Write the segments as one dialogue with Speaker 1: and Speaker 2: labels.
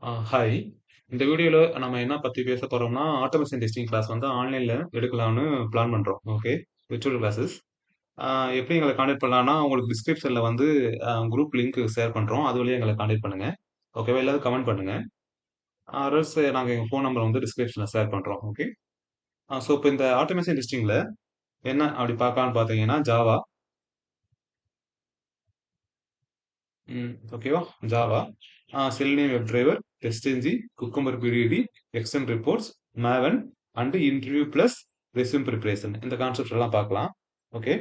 Speaker 1: Hi. இந்த வீடியோல நம்ம என்ன பத்தி பேச போறோம்னா, ஆட்டோமேஷன் டெஸ்டிங் கிளாஸ் வந்து ஆன்லைன்ல எடுக்கலாம்னு பிளான் பண்றோம். ஓகே. Virtual classes. ஆ எப்படி எங்கள கான்டாக்ட் பண்ணலாம்னா, உங்களுக்கு டிஸ்கிரிப்ஷன்ல வந்து குரூப் லிங்க் ஷேர் பண்றோம். அது வழியா எங்கள கான்டாக்ட் பண்ணுங்க. ஓகேவா? எல்லாரும் கமெண்ட் பண்ணுங்க. ஆர் எல்ஸ் நாங்க எங்க ஃபோன் நம்பர் வந்து டிஸ்கிரிப்ஷன்ல ஷேர் பண்றோம். ஓகே. இப்ப இந்த ஆட்டோமேஷன் டெஸ்டிங்ல என்ன அப்படி பார்க்கலாம்னு பார்த்தீங்கன்னா, ஜாவா, ஓகேவா? Java, Selenium web driver, TestNG, Cucumber BDD, XM reports, Maven and interview plus resume preparation இந்த கான்செப்ட் எல்லாம் பார்க்கலாம். ஓகே.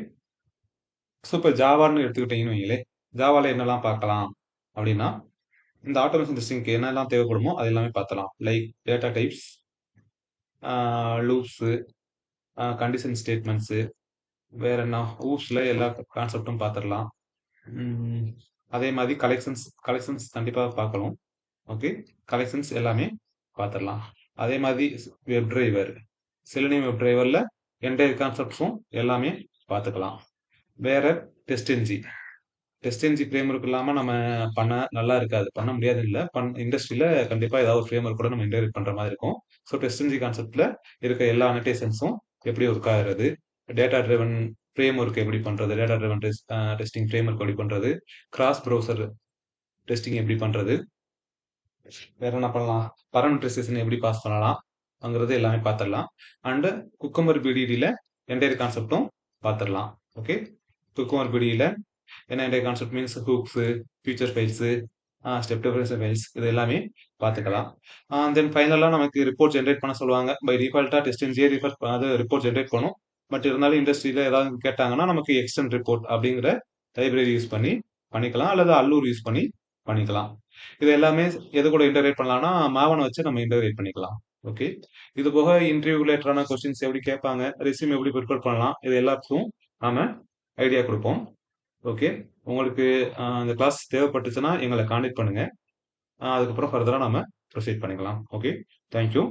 Speaker 1: இப்போ ஜாவான்னு எடுத்துக்கிட்டீங்கன்னு வைங்களேன், ஜாவால என்னெல்லாம் பார்க்கலாம் அப்படின்னா, இந்த ஆட்டோமேஷன் டெஸ்டிங்க்கு என்னெல்லாம் தேவைப்படுமோ அது எல்லாமே பார்த்தலாம். Like data types, loops, condition statements, வேற என்ன ஊப்ஸ்ல எல்லா கான்செப்டும் பார்த்துடலாம். ம், அதே மாதிரி கலெக்ஷன்ஸ் கலெக்ஷன்ஸ் கண்டிப்பாக பார்க்கணும். ஓகே. கலெக்ஷன்ஸ் எல்லாமே பார்த்துடலாம். அதே மாதிரி வெப் டிரைவர், செலினியம் வெப் டிரைவர்ல என்டையர் கான்செப்ட்ஸும் எல்லாமே பார்த்துக்கலாம். வேற டெஸ்ட் என்ஜி ஃப்ரேம் ஒர்க் இல்லாம நம்ம பண்ண நல்லா இருக்காது, பண்ண முடியாது இல்ல, இண்டஸ்ட்ரியில கண்டிப்பா ஏதாவது ஒரு ஃப்ரேம் ஒர்க் கூட நம்ம இன்டெகிரேட் பண்ற மாதிரி இருக்கும். ஸோ டெஸ்ட் என்ஜி கான்செப்ட்ல இருக்க எல்லா அனடேஷன்ஸும் எப்படி ஒர்க் ஆகுறது, டேட்டா ட்ரிவன் ஃப்ரேம் ஒர்க் எப்படி பண்றது, data driven testing frame work எப்படி பண்றது, கிராஸ் ப்ரௌசர் டெஸ்டிங் எப்படி பண்றது, வேற என்ன பண்ணலாம், பராமீட்டரைசேஷன் எப்படி பாஸ் பண்ணலாம் அங்கிறது எல்லாமே பார்த்துடலாம். அண்ட் குக்கம்பர் பிடிடியில் என்டையர் கான்செப்டும் பார்த்துடலாம். ஓகே. குக்கம்பர் பிடிடியில் என்ன entire concept means hooks, future files, step difference files இது எல்லாமே பார்த்துக்கலாம். தென் ஃபைனலாக நமக்கு ரிப்போர்ட் ஜென்ரேட் பண்ண சொல்லுவாங்க. பை டிஃபால்ட்டாக டெஸ்டின்ஜியே அது ரிப்போர்ட் ஜென்ரேட் பண்ணும். பட் இருந்தாலும் இண்டஸ்ட்ரியில் ஏதாவது கேட்டாங்கன்னா நமக்கு எக்ஸ்டென்ட் ரிப்போர்ட் அப்படிங்கிற லைப்ரரி யூஸ் பண்ணி பண்ணிக்கலாம், அல்லது அல்லூர் யூஸ் பண்ணி பண்ணிக்கலாம். இது எல்லாமே எது கூட இன்டகிரேட் பண்ணலாம்னா மாவனை வச்சு நம்ம இன்டகிரேட் பண்ணிக்கலாம். ஓகே. இது போக இன்டர்வியூ ரிலேட்டடான கொஸ்டின்ஸ் எப்படி கேட்பாங்க, ரெஸ்யூம் எப்படி ப்ரிப்பேர் பண்ணலாம், இது எல்லாத்துக்கும் நாம ஐடியா கொடுப்போம். ஓகே. உங்களுக்கு இந்த கிளாஸ் தேவைப்பட்டுச்சுன்னா எங்களை கான்டாக்ட் பண்ணுங்க. அதுக்கப்புறம் ஃபர்தரா நாம ப்ரொசீட் பண்ணிக்கலாம். ஓகே. தேங்க்யூ.